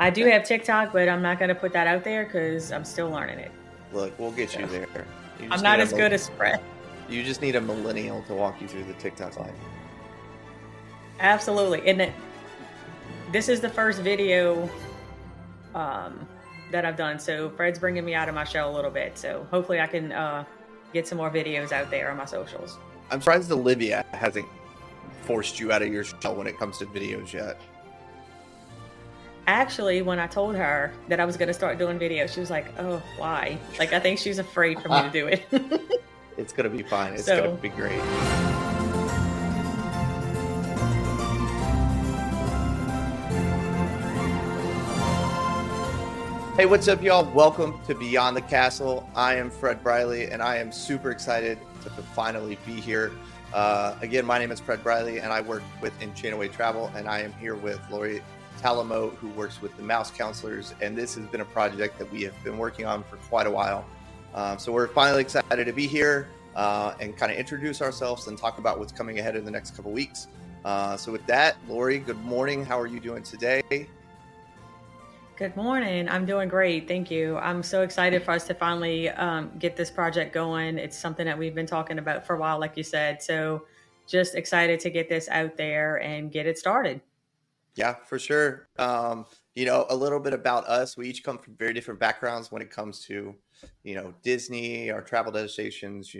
I do have TikTok, but I'm not going to put that out there because I'm still learning it. Look, we'll get you So there. You I'm just not need as good as Fred. you just need a millennial to walk you through the TikTok life. Absolutely. This is the first video um, that I've done. So Fred's bringing me out of my shell a little bit. So hopefully I can get some more videos out there on my socials. I'm surprised Olivia hasn't forced you out of your shell when it comes to videos yet. Actually, when I told her that I was going to start doing videos, she was like, "Oh, why?" Like I think she's afraid for me to do it. It's going to be fine. It's going to So be great. Hey, what's up, y'all? Welcome to Beyond the Castle. I am Fred Briley, and I am super excited to finally be here. Again, my name is Fred Briley, and I work with Enchantaway Travel, and I am here with Lori Talamo, who works with the Mouse Counselors, and this has been a project that we have been working on for quite a while. So we're finally excited to be here and kind of introduce ourselves and talk about what's coming ahead in the next couple weeks. So with that, Lori, good morning. How are you doing today? good morning. I'm doing great. Thank you. I'm so excited for us to finally get this project going. It's something that we've been talking about for a while, like you said. So just excited to get this out there and get it started. Yeah, for sure. A little bit about us. We each come from very different backgrounds when it comes to, Disney, our travel destinations,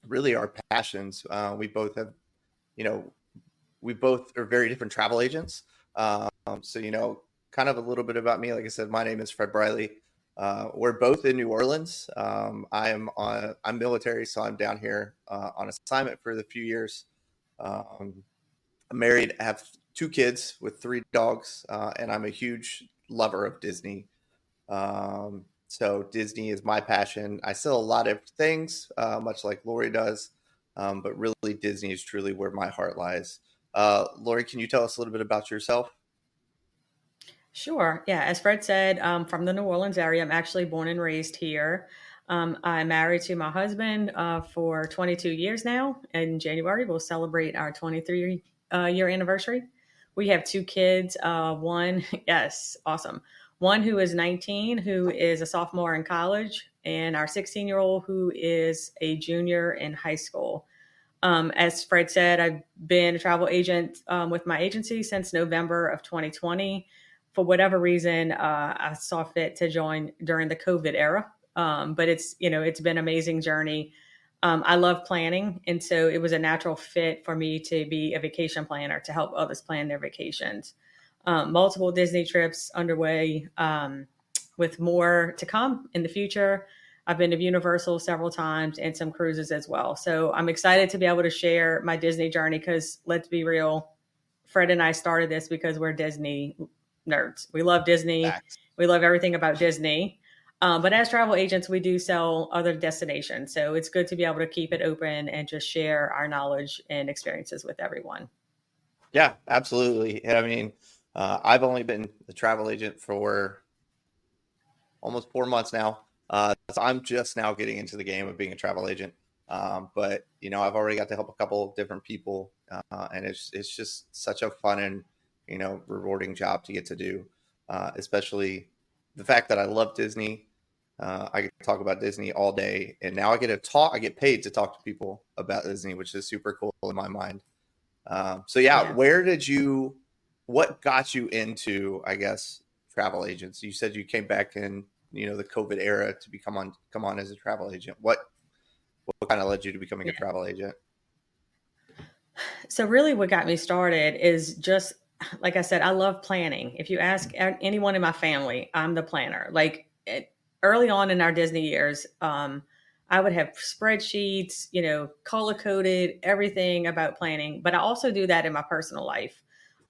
really our passions. You know, we both are very different travel agents. So, kind of a little bit about me. Like I said, my name is Fred Briley. We're both in New Orleans. I'm military, so I'm down here on assignment for the few years. Um, I'm married. I have two kids with three dogs, and I'm a huge lover of Disney. So Disney is my passion. I sell a lot of things, much like Lori does, but really Disney is truly where my heart lies. Lori, can you tell us a little bit about yourself? Sure. Yeah. As Fred said, from the New Orleans area. I'm actually born and raised here. I'm married to my husband for 22 years now. In January, we'll celebrate our 23 year anniversary. We have two kids. One, yes, awesome. One who is 19, who is a sophomore in college, and our 16-year-old who is a junior in high school. As Fred said, I've been a travel agent with my agency since November of 2020. For whatever reason, I saw fit to join during the COVID era. But it's been an amazing journey. I love planning, and so it was a natural fit for me to be a vacation planner to help others plan their vacations. Multiple Disney trips underway, with more to come in the future. I've been to Universal several times and some cruises as well. So I'm excited to be able to share my Disney journey because let's be real, Fred and I started this because we're Disney nerds. We love Disney. Facts. We love everything about Disney. But as travel agents, we do sell other destinations. So it's good to be able to keep it open and just share our knowledge and experiences with everyone. Yeah, absolutely. And I mean, I've only been the travel agent for almost 4 months now. So I'm just now getting into the game of being a travel agent. But I've already got to help a couple of different people, and it's just such a fun and rewarding job to get to do. Especially the fact that I love Disney. I get to talk about Disney all day, and now I get to talk. I get paid to talk to people about Disney, which is super cool in my mind. So yeah, Yeah. what got you into, I guess, travel agents? You said you came back in, the COVID era to come on as a travel agent. What kind of led you to becoming a travel agent? So really what got me started is just like I said, I love planning. If you ask anyone in my family, I'm the planner. Early on in our Disney years, I would have spreadsheets, color coded everything about planning. But I also do that in my personal life.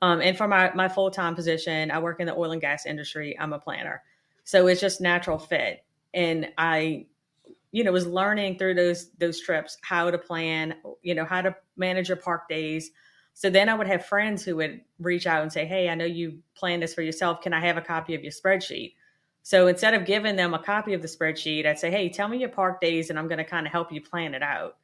And for my full time position, I work in the oil and gas industry. I'm a planner, so it's just natural fit. And I was learning through those trips how to plan, how to manage your park days. So then I would have friends who would reach out and say, "Hey, I know you planned this for yourself. Can I have a copy of your spreadsheet?" So instead of giving them a copy of the spreadsheet, I'd say, "Hey, tell me your park days and I'm going to kind of help you plan it out."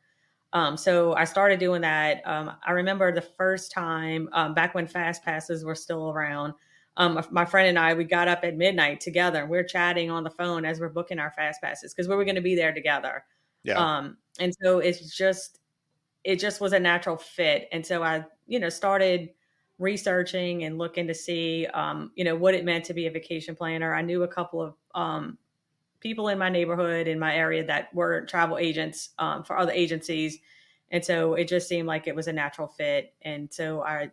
So I started doing that. I remember the first time back when fast passes were still around. My friend and I, we got up at midnight together, and we're chatting on the phone as we're booking our fast passes because we were going to be there together. Yeah. And so it just was a natural fit. And so I, started researching and looking to see, what it meant to be a vacation planner. I knew a couple of people in my neighborhood, in my area, that were travel agents for other agencies. And so it just seemed like it was a natural fit. And so I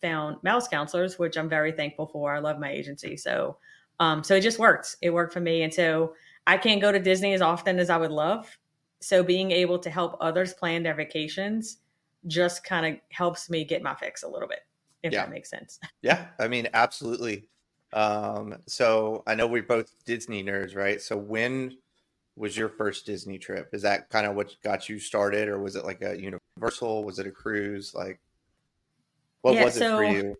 found Mouse Counselors, which I'm very thankful for. I love my agency. So it just worked. It worked for me. And so I can't go to Disney as often as I would love. So being able to help others plan their vacations just kind of helps me get my fix a little bit, if Yeah. that makes sense. Yeah. I mean, absolutely. So I know we're both Disney nerds, right? So when was your first Disney trip? Is that kind of what got you started, or was it like a Universal? Was it a cruise? Like, what Yeah. was it for So you?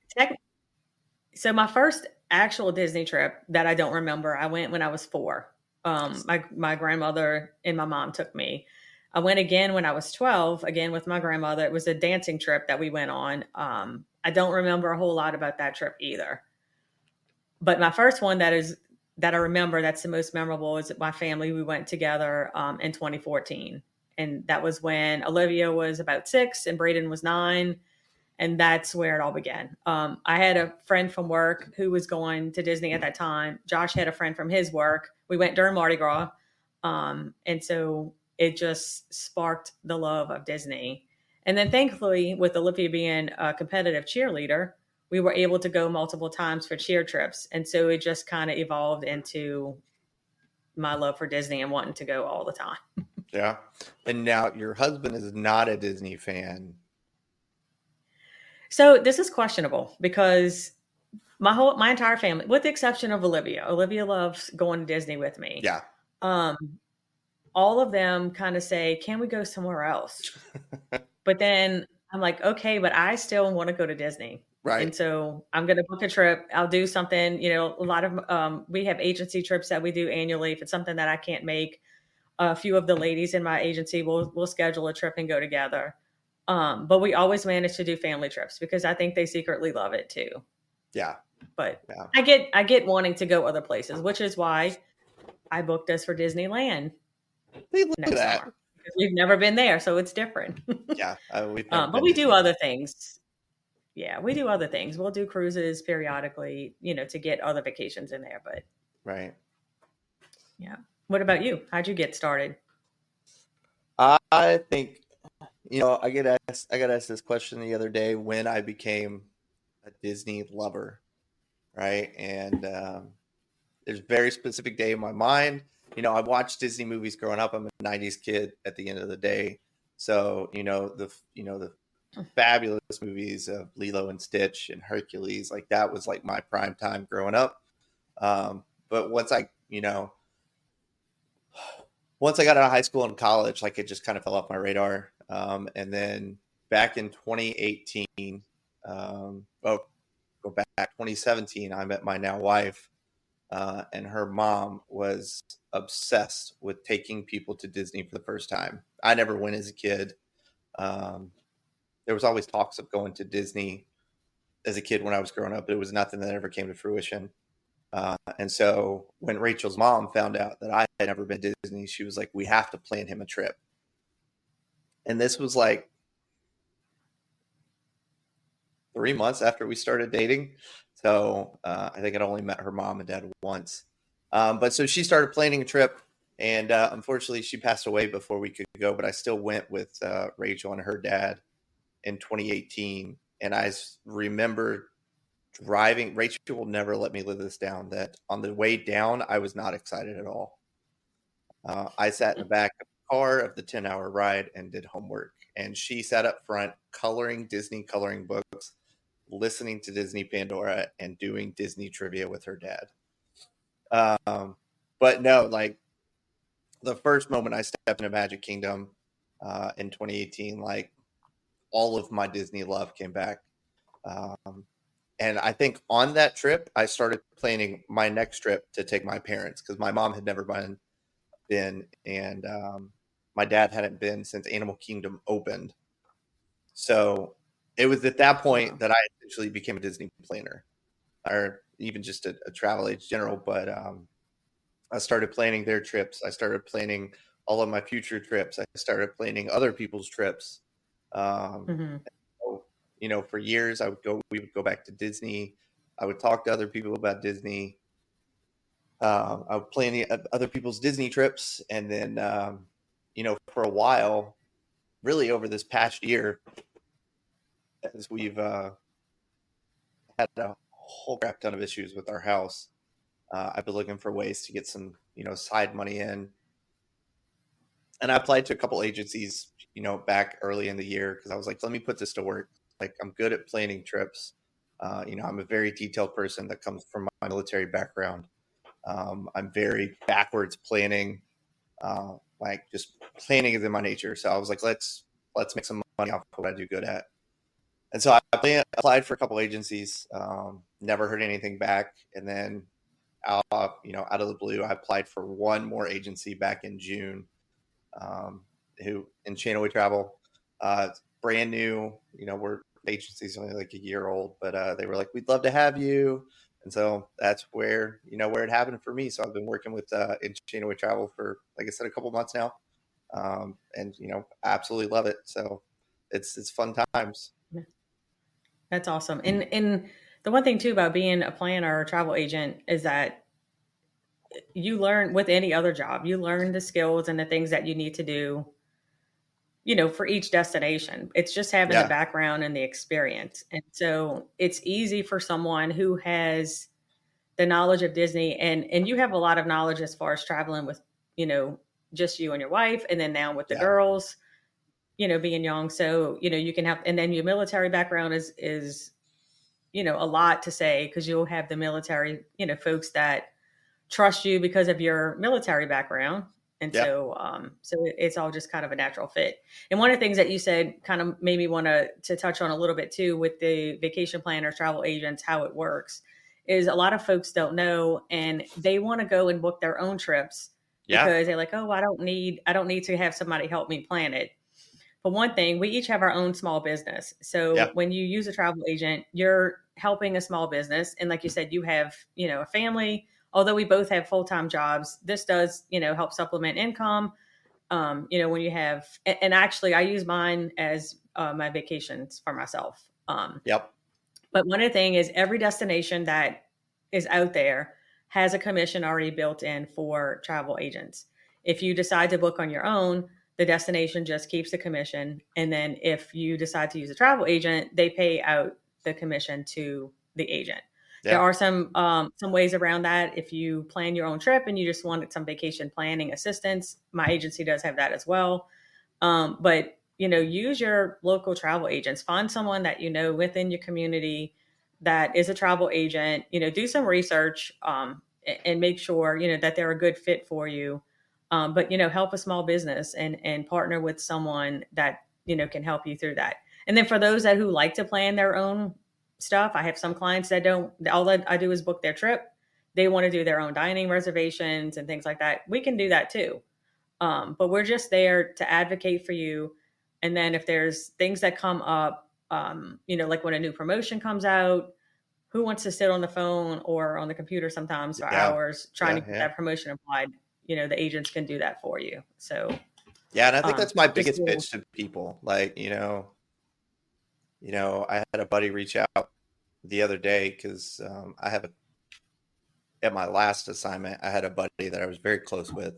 So my first actual Disney trip that I don't remember, I went when I was 4. My grandmother and my mom took me. I went again when I was 12, again with my grandmother. It was a dancing trip that we went on. I don't remember a whole lot about that trip either. But my first one that I remember that's the most memorable is my family. We went together in 2014, and that was when Olivia was about 6 and Braden was 9, and that's where it all began. I had a friend from work who was going to Disney at that time. Josh had a friend from his work. We went during Mardi Gras, and so it just sparked the love of Disney. And then, thankfully, with Olivia being a competitive cheerleader, we were able to go multiple times for cheer trips, and so it just kind of evolved into my love for Disney and wanting to go all the time. Yeah. And now your husband is not a Disney fan. So this is questionable because my entire family, with the exception of Olivia loves going to Disney with me. Yeah. Um, all of them kind of say, "Can we go somewhere else?" But then I'm like, "Okay, but I still want to go to Disney." Right. And so I'm going to book a trip. I'll do something, a lot of we have agency trips that we do annually. If it's something that I can't make, a few of the ladies in my agency will schedule a trip and go together. But we always manage to do family trips because I think they secretly love it too. Yeah. But Yeah. I get wanting to go other places, which is why I booked us for Disneyland Hey, look at next that. summer because we've never been there, so it's different. Yeah. We've never But been we to do Disney. other things. Yeah, we do other things. We'll do cruises periodically, to get other vacations in there. But Right. yeah, what about you? How'd you get started? I think, I got asked this question the other day when I became a Disney lover, right? And there's a very specific day in my mind. I watched Disney movies growing up. I'm a '90s kid at the end of the day, so the fabulous movies of Lilo and Stitch and Hercules, like that was like my prime time growing up. But once I got out of high school and college, like it just kind of fell off my radar. And then back in 2018, oh, go back 2017, I met my now wife, and her mom was obsessed with taking people to Disney for the first time. I never went as a kid. Um, there was always talks of going to Disney as a kid when I was growing up, but it was nothing that ever came to fruition. And so when Rachel's mom found out that I had never been to Disney, she was like, "We have to plan him a trip." And this was like 3 months after we started dating. So I think I'd only met her mom and dad once. But so she started planning a trip, and unfortunately, she passed away before we could go. But I still went with Rachel and her dad in 2018, and I remember driving. Rachel will never let me live this down. That on the way down, I was not excited at all. I sat in the back of the car of the 10-hour ride and did homework, and she sat up front coloring Disney coloring books, listening to Disney Pandora, and doing Disney trivia with her dad. But no, like the first moment I stepped into Magic Kingdom in 2018, like all of my Disney love came back. Um, and I think on that trip, I started planning my next trip to take my parents because my mom had never been, and my dad hadn't been since Animal Kingdom opened. So it was at that point Wow. that I essentially became a Disney planner, or even just a travel agent in general, but I started planning their trips. I started planning all of my future trips. I started planning other people's trips. Um, Hmm. so, for years we would go back to Disney. I would talk to other people about Disney. I would plan other people's Disney trips. And then, for a while, really over this past year, as we've had a whole crap ton of issues with our house, I've been looking for ways to get some, side money in. And I applied to a couple agencies, back early in the year because I was like, let me put this to work. Like, I'm good at planning trips. I'm a very detailed person that comes from my military background. I'm very backwards planning, like just planning is in my nature. So I was like, let's make some money off of what I do good at. And so I applied for a couple agencies, never heard anything back. And then, out of the blue, I applied for one more agency back in June, who in Channel Travel, brand new. We're agency's only like a year old, but they were like, we'd love to have you. And so that's where it happened for me. So I've been working with in Channel Travel for, like I said, a couple months now, and absolutely love it. So it's fun times. That's awesome. And the one thing too about being a planner or travel agent is that you learn with any other job, you learn the skills and the things that you need to do, for each destination. It's just having the Yeah, background and the experience. And so it's easy for someone who has the knowledge of Disney and you have a lot of knowledge as far as traveling with, you know, just you and your wife, and then now with the yeah, girls, being young. So, you can have, and then your military background is, a lot to say because you'll have the military, folks that trust you because of your military background. And yeah, so, it's all just kind of a natural fit. And one of the things that you said kind of made me want to touch on a little bit too with the vacation planners, travel agents, how it works is a lot of folks don't know, and they want to go and book their own trips yeah, because they're like, oh, I don't need to have somebody help me plan it. But one thing, we each have our own small business. So yeah, when you use a travel agent, you're helping a small business. And like you said, you have, a family. Although we both have full-time jobs, this does, help supplement income. When you have, and actually I use mine as my vacations for myself. yep, But one of the things is every destination that is out there has a commission already built in for travel agents. If you decide to book on your own, the destination just keeps the commission. And then if you decide to use a travel agent, they pay out the commission to the agent. There yeah, are some ways around that. If you plan your own trip and you just wanted some vacation planning assistance, my agency does have that as well. But use your local travel agents. Find someone that within your community that is a travel agent. Do some research and make sure that they're a good fit for you. But help a small business and partner with someone that can help you through that. And then for those who like to plan their own stuff, I have some clients that don't. All that I do is book their trip. They want to do their own dining reservations and things like that. We can do that too. But we're just there to advocate for you. And then if there's things that come up, like when a new promotion comes out, who wants to sit on the phone or on the computer sometimes for yeah, hours trying to yeah, get yeah. that promotion applied? The agents can do that for you. So Yeah, and I think that's my just biggest pitch to people. Like, I had a buddy reach out the other day because I have at my last assignment, I had a buddy that I was very close with,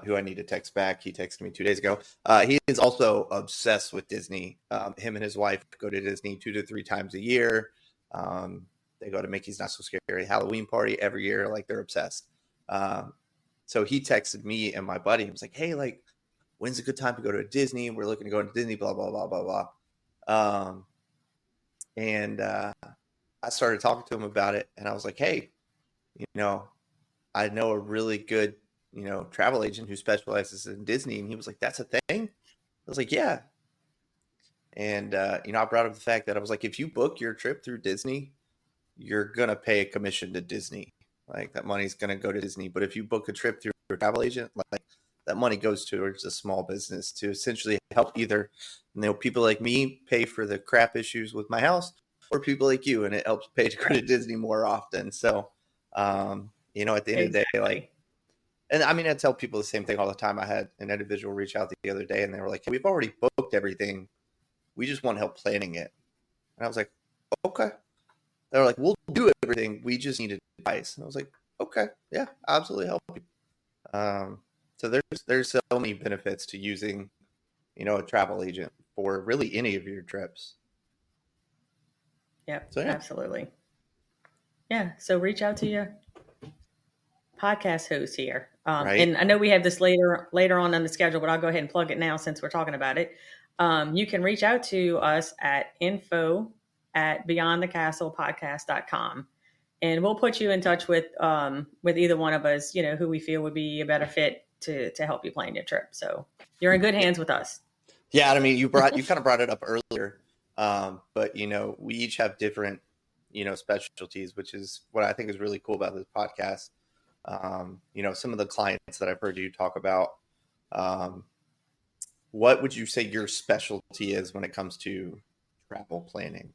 who I need to text back. He texted me 2 days ago. He is also obsessed with Disney. Him and his wife go to Disney 2 to 3 times a year. Um, they go to Mickey's Not So Scary Halloween party every year. Like, they're obsessed. Um, so he texted me and my buddy. He was like, hey, like, when's a good time to go to Disney? We're looking to go to Disney, blah, blah, blah, blah, blah. And I started talking to him about it. And I was like, hey, you know, I know a really good, travel agent who specializes in Disney. And he was like, that's a thing? I was like, yeah. And, I brought up the fact that I was like, if you book your trip through Disney, you're going to pay a commission to Disney. Like, that money's going to go to Disney. But if you book a trip through a travel agent, like, that money goes towards a small business to essentially help either, people like me pay for the crap issues with my house, for people like you, and it helps pay to go to Disney more often. So, at the end of the day, like, Exactly. and I mean, I tell people the same thing all the time. I had an individual reach out the other day, and they were like, "Hey, we've already booked everything. We just want help planning it." And I was like, "Okay." They were like, "We'll do everything. We just need advice." And I was like, "Okay, yeah, absolutely help you." So there's so many benefits to using, a travel agent for really any of your trips. Yep, So yeah, absolutely. Yeah, so reach out to your podcast host here. right. And I know we have this later on the schedule, but I'll go ahead and plug it now since we're talking about it. You can reach out to us at info@beyondthecastlepodcast.com. And we'll put you in touch with either one of us, who we feel would be a better fit to help you plan your trip. So you're in good hands with us. Yeah, I mean, you kind of brought it up earlier, but we each have different, specialties, which is what I think is really cool about this podcast. Some of the clients that I've heard you talk about, um, what would you say your specialty is when it comes to travel planning?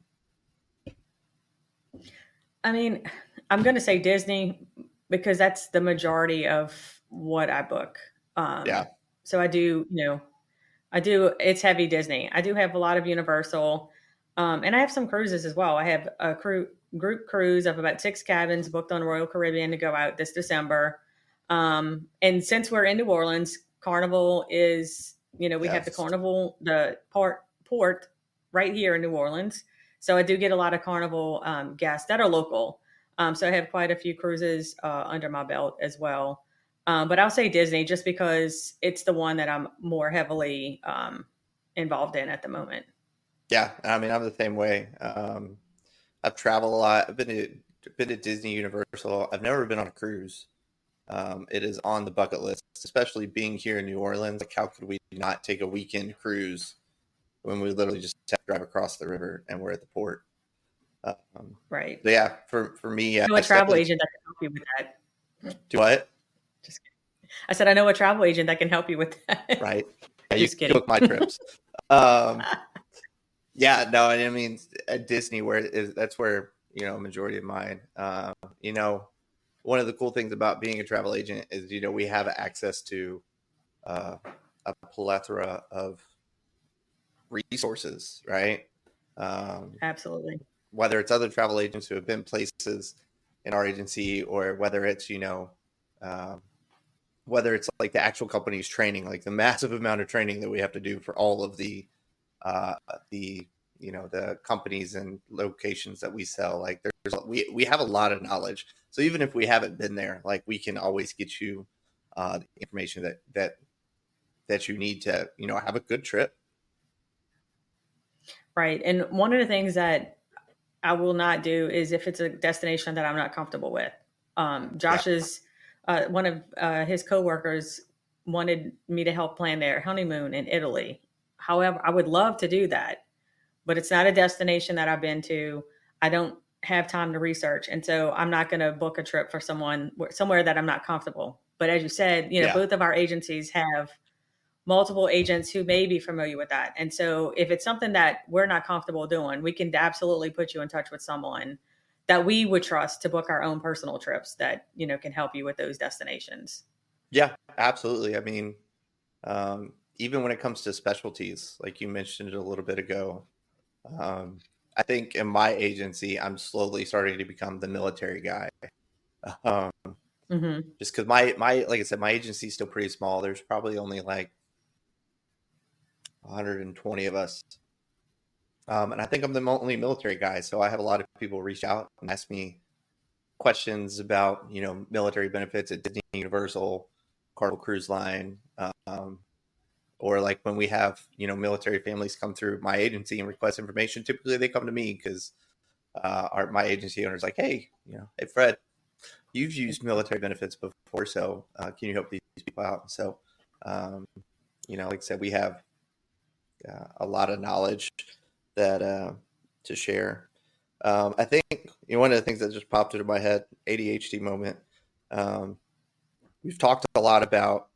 I mean, I'm going to say Disney because that's the majority of what I book. Yeah, So it's heavy Disney. I do have a lot of Universal, and I have some cruises as well. I have a group cruise of about 6 cabins booked on Royal Caribbean to go out this December. And since we're in New Orleans, Carnival is, we have the yes, Carnival, the port right here in New Orleans. So I do get a lot of Carnival guests that are local. So I have quite a few cruises under my belt as well. But I'll say Disney just because it's the one that I'm more heavily involved in at the moment. yeah. I mean, I'm the same way. I've traveled a lot. I've been to Disney, Universal. I've never been on a cruise. It is on the bucket list, especially being here in New Orleans. Like, how could we not take a weekend cruise when we literally just have to drive across the river and we're at the port? Right. So yeah, for me, yeah, I know a it's travel definitely agent that can help you with that. do what, Just kidding. I said I know a travel agent that can help you with that. right? Yeah, you Just can kidding. book my trips. Um, yeah, no, I mean at Disney, that's where majority of mine. One of the cool things about being a travel agent is we have access to uh, a plethora of resources, right? Um, Absolutely. whether it's other travel agents who have been places in our agency, or whether it's um, whether it's like the actual company's training, like the massive amount of training that we have to do for all of uh, the the companies and locations that we sell. Like we have a lot of knowledge, so even if we haven't been there, like we can always get you the information that you need to have a good trip. Right. And one of the things that I will not do is if it's a destination that I'm not comfortable with. Yeah, Josh's one of his coworkers wanted me to help plan their honeymoon in Italy. However, I would love to do that, but it's not a destination that I've been to. I don't have time to research, and so I'm not going to book a trip for somewhere that I'm not comfortable. But as you said, yeah, both of our agencies have multiple agents who may be familiar with that. And so if it's something that we're not comfortable doing, we can absolutely put you in touch with someone that we would trust to book our own personal trips that, can help you with those destinations. yeah, absolutely. I mean, even when it comes to specialties, like you mentioned it a little bit ago, um, I think in my agency, I'm slowly starting to become the military guy. Um, Hmm. just because my like I said, my agency is still pretty small. There's probably only like 120 of us, and I think I'm the only military guy. So I have a lot of people reach out and ask me questions about military benefits at Disney, Universal, Carnival Cruise Line, or like when we have military families come through my agency and request information. Typically, they come to me because my agency owner's like, hey Fred, you've used military benefits before, so can you help these people out? So, um, like I said, we have a lot of knowledge that to share. I think one of the things that just popped into my head, ADHD moment. Um, we've talked a lot about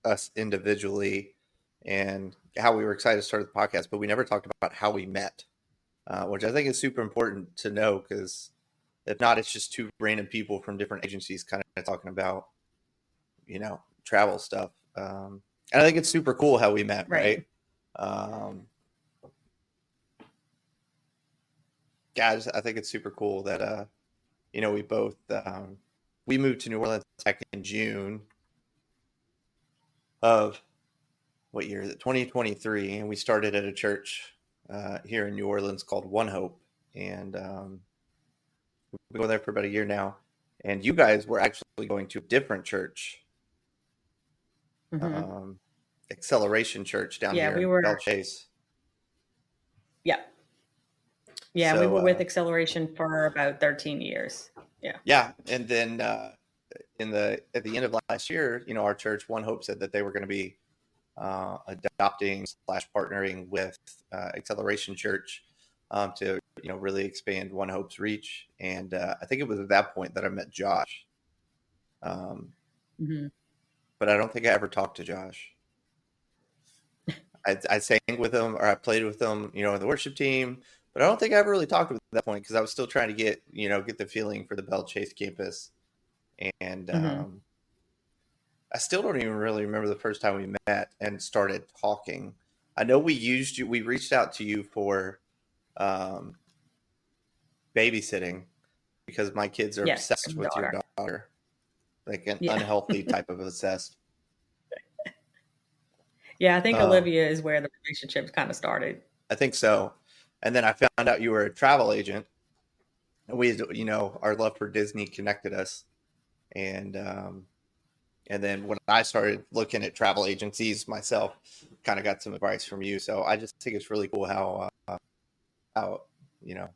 us individually and how we were excited to start the podcast, but we never talked about how we met. which I think is super important to know, because if not, it's just two random people from different agencies kind of talking about, travel stuff. And I think it's super cool how we met, Right. right? Um, Guys, I think it's super cool that, we both, we moved to New Orleans back in June of what year is it? 2023. And we started at a church here in New Orleans called One Hope. And we've been going there for about a year now. And you guys were actually going to a different church, Hmm. um, Acceleration Church down Yeah, here we in were. Belle Chase. Yeah, yeah, we So, were with Acceleration for about 13 years. Yeah. yeah. And then at the end of last year, our church, One Hope, said that they were going to be adopting / partnering with Acceleration Church to really expand One Hope's reach. And I think it was at that point that I met Josh, um, Hmm. but I don't think I ever talked to Josh. I sang with him, or I played with him, in the worship team, but I don't think I ever really talked to him at that point, because I was still trying to get the feeling for the Belle Chase campus. And Hmm. I still don't even really remember the first time we met and started talking. I know we reached out to you for um, babysitting, because my kids are Yes, obsessed with your daughter. daughter, like an Yeah. unhealthy type of obsessed. Yeah, I think Uh, Olivia is where the relationship kind of started. I think so. And then I found out you were a travel agent. And our love for Disney connected us. And then when I started looking at travel agencies myself, kind of got some advice from you. So I just think it's really cool how you know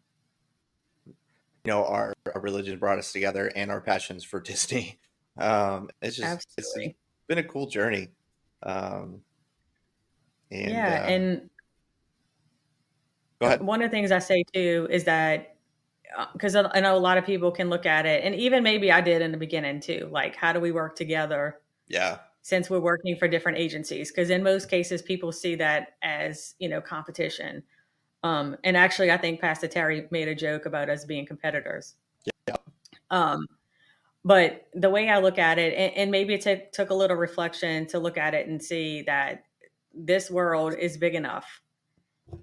our religion brought us together, and our passions for Disney. It's Absolutely. been a cool journey. Um, and Yeah, and Go ahead. one of the things I say too is that because I know a lot of people can look at it, and even maybe I did in the beginning too, like how do we work together Yeah, since we're working for different agencies? Because in most cases, people see that as competition. And actually, I think Pastor Terry made a joke about us being competitors. yeah, Um, but the way I look at it, and maybe it took a little reflection to look at it and see that this world is big enough,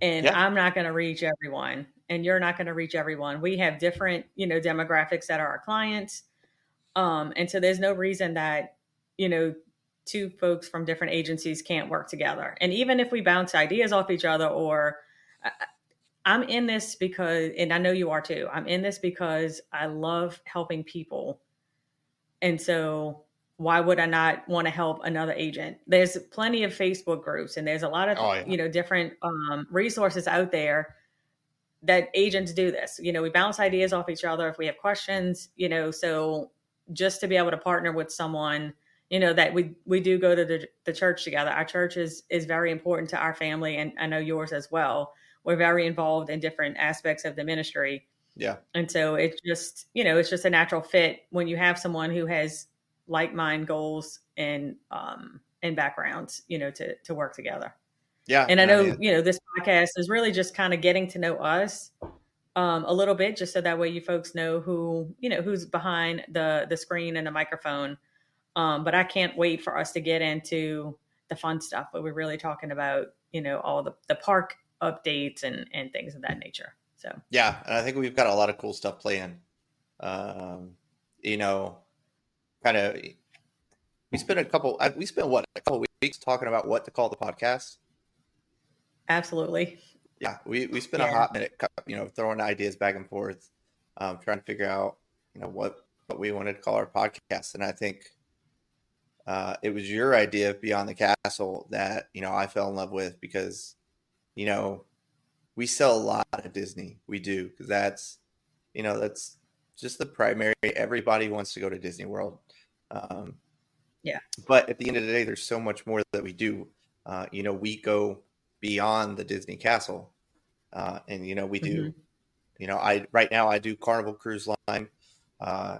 and yeah, I'm not going to reach everyone, and you're not going to reach everyone. We have different, demographics that are our clients, and so there's no reason that you know two folks from different agencies can't work together. And even if we bounce ideas off each other, or I'm in this because, and I know you are too, I'm in this because I love helping people. And so why would I not want to help another agent? There's plenty of Facebook groups, and there's a lot of, oh yeah, different resources out there that agents do this. We bounce ideas off each other if we have questions, so just to be able to partner with someone, that we do go to the church together. Our church is very important to our family, and I know yours as well. We're very involved in different aspects of the ministry. yeah, And so it's just a natural fit when you have someone who has like mind goals and backgrounds, to work together. yeah. And I And I know, mean, this podcast is really just kind of getting to know us a little bit, just so that way you folks know who's behind the screen and the microphone. But I can't wait for us to get into the fun stuff where we're really talking about, all the park updates and things of that nature. So yeah, and I think we've got a lot of cool stuff planned. Um, you know, kind of. We spent what, a couple weeks talking about what to call the podcast. absolutely. Yeah, we spent a Yeah. hot minute, throwing ideas back and forth, trying to figure out, what we wanted to call our podcast. And I think it was your idea of Beyond the Castle that I fell in love with, because you know we sell a lot of Disney. We do, because that's just the primary. Everybody wants to go to Disney World, um, Yeah. but at the end of the day, there's so much more that we do. We go beyond the Disney Castle, and we do. Hmm. I right now I do Carnival Cruise Line, uh,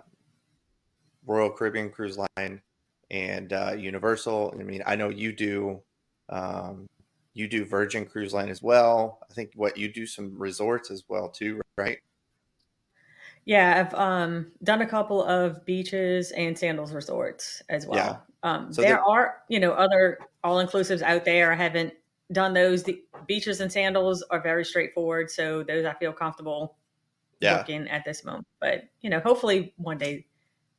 Royal Caribbean Cruise Line, and Universal. I mean, I know you do. Um, you do Virgin Cruise Line as well. I think you do some resorts as well too, right? Yeah, I've done a couple of beaches and sandals resorts as Yeah. well. So There there, are, other all inclusives out there. I haven't done those. The beaches and sandals are very straightforward, so those I feel comfortable yeah, booking at this moment. But hopefully one day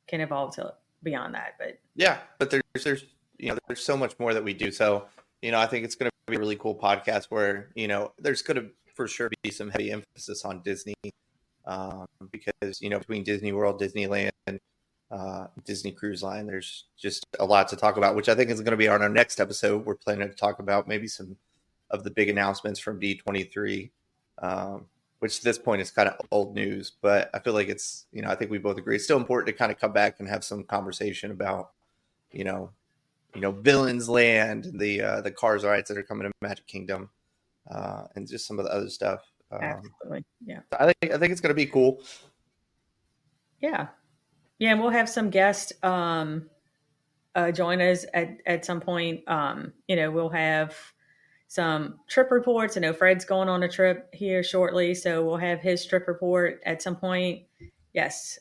can evolve to beyond that. But yeah. But there's there's so much more that we do. So I think it's going to be a really cool podcast where there's going to for sure be some heavy emphasis on Disney, because between Disney World, Disneyland, Disney Cruise Line, there's just a lot to talk about, which I think is going to be on our next episode. We're planning to talk about maybe some of the big announcements from D23, which at this point is kind of old news, but I feel like it's, I think we both agree it's still important to kind of come back and have some conversation about, you know, Villains Land, the Cars rides that are coming to Magic Kingdom, and just some of the other stuff. absolutely, yeah, I think it's going to be cool. yeah, yeah. And we'll have some guests join us at some point. We'll have some trip reports. I know Fred's going on a trip here shortly, so we'll have his trip report at some point. Yes.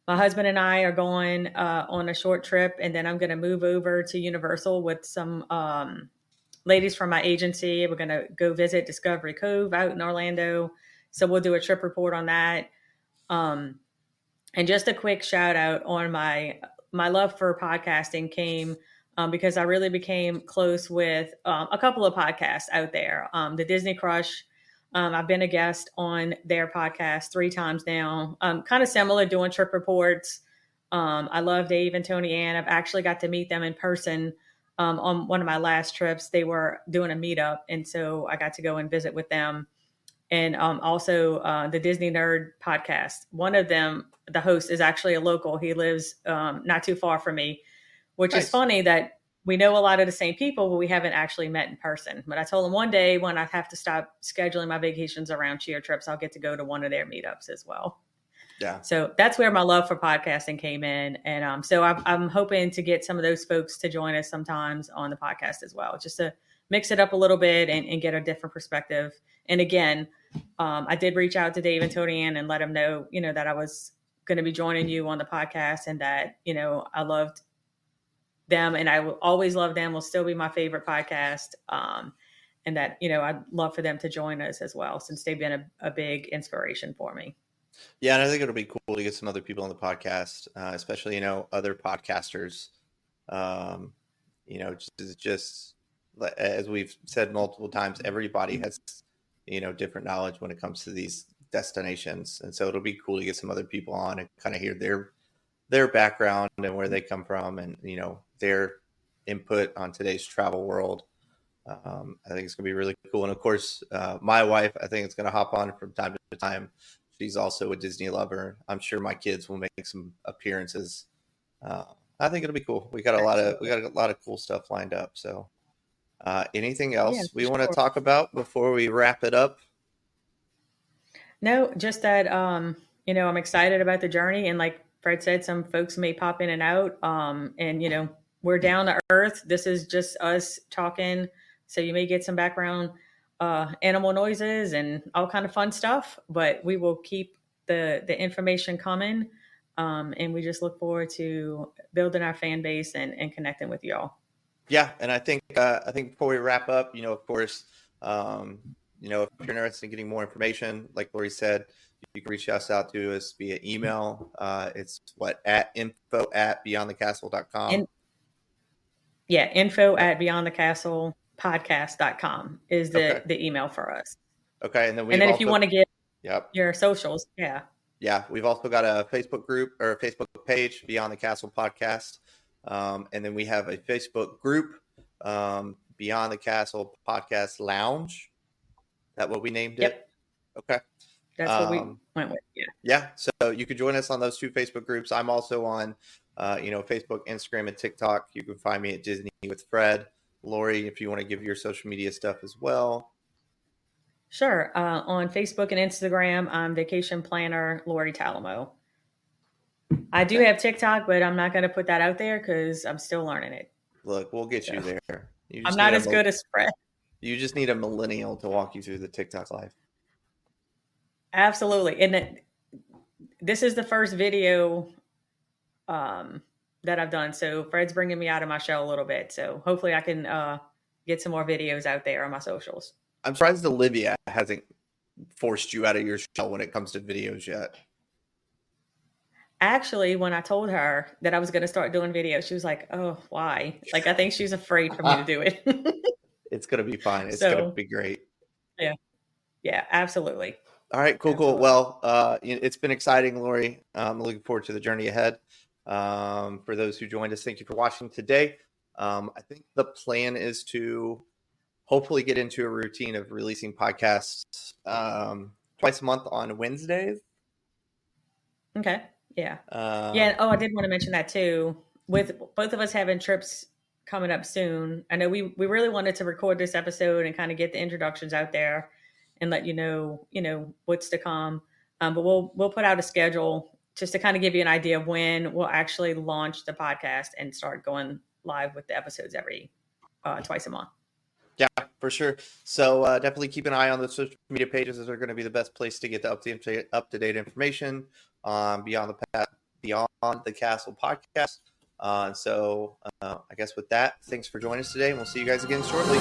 My husband and I are going on a short trip, and then I'm going to move over to Universal with some ladies from my agency. We're going to go visit Discovery Cove out in Orlando. So we'll do a trip report on that. Um, and just a quick shout out on my love for podcasting came because I really became close with a couple of podcasts out there. The Disney Crush. I've been a guest on their podcast 3 times now. Kind of similar, doing trip reports. I love Dave and Tony Ann. I've actually got to meet them in person on one of my last trips. They were doing a meetup, and so I got to go and visit with them. And also the Disney Nerd podcast. One of them, the host, is actually a local. He lives not too far from me, which is Nice. funny that we know a lot of the same people, but we haven't actually met in person. But I told him one day when I have to stop scheduling my vacations around cheer trips, I'll get to go to one of their meetups as well. Yeah. So that's where my love for podcasting came in. And so I'm hoping to get some of those folks to join us sometimes on the podcast as well, just to mix it up a little bit and get a different perspective. And again, I did reach out to Dave and Tony Ann and let them know, that I was going to be joining you on the podcast and that, I loved them and I will always love them, will still be my favorite podcast. And that, I'd love for them to join us as well, since they've been a big inspiration for me. Yeah, and I think it'll be cool to get some other people on the podcast, especially other podcasters. Um, just as we've said multiple times, everybody has different knowledge when it comes to these destinations, and so it'll be cool to get some other people on and kind of hear their background and where they come from, and their input on today's travel world. I think it's going to be really cool. And of course, my wife, I think it's going to hop on from time to time. She's also a Disney lover. I'm sure my kids will make some appearances. Uh, I think it'll be cool. We Absolutely. got a lot of cool stuff lined up. So, anything Yeah, else for we want to sure. talk about before we wrap it up? No, just that I'm excited about the journey, and like Fred said, some folks may pop in and out. And we're down to earth. This is just us talking, so you may get some background animal noises and all kind of fun stuff. But we will keep the information coming, and we just look forward to building our fan base and connecting with y'all. Yeah, and I think before we wrap up, of course, um, if you're interested in getting more information, like Lori said, you can reach us out to us via email. It's at info@beyondthecastle.com. And yeah, info at beyondthecastlepodcast.com is Okay. the email for us. Okay, and then And we've then if you also want to get yep. your socials, yeah. Yeah, we've also got a Facebook group or a Facebook page, Beyond the Castle Podcast. And then we have a Facebook group, Beyond the Castle Podcast Lounge. Is that what we named it? Yep. Okay. That's what we Um, went with. Yeah. yeah, so you can join us on those two Facebook groups. I'm also on, Facebook, Instagram, and TikTok. You can find me at Disney with Fred. Lori, if you want to give your social media stuff as well. Sure. On Facebook and Instagram, I'm vacation planner Lori Talamo. I do Okay. have TikTok, but I'm not going to put that out there because I'm still learning it. Look, we'll get So you there. You I'm just need not a as good as Fred. You just need a millennial to walk you through the TikTok life. Absolutely. And this is the first video that I've done. So Fred's bringing me out of my shell a little bit. So hopefully I can get some more videos out there on my socials. I'm surprised Olivia hasn't forced you out of your shell when it comes to videos yet. Actually, when I told her that I was going to start doing videos, she was like, "Oh, why?" Like, I think she's afraid for me to do it. It's going to be fine. It's going to So, be great. yeah, yeah, absolutely. All right, cool. Absolutely. Well, it's been exciting, Lori. I'm looking forward to the journey ahead. For those who joined us, thank you for watching today. I think the plan is to hopefully get into a routine of releasing podcasts twice a month on Wednesdays. Okay. Yeah. Yeah. Oh, I did want to mention that too. With both of us having trips coming up soon, I know we really wanted to record this episode and kind of get the introductions out there and let you know what's to come. But we'll put out a schedule just to kind of give you an idea of when we'll actually launch the podcast and start going live with the episodes every twice a month. Yeah, for sure. So definitely keep an eye on the social media pages. Those are going to be the best place to get the up-to-date information on Beyond the Castle podcast. So I guess with that, thanks for joining us today, and we'll see you guys again shortly.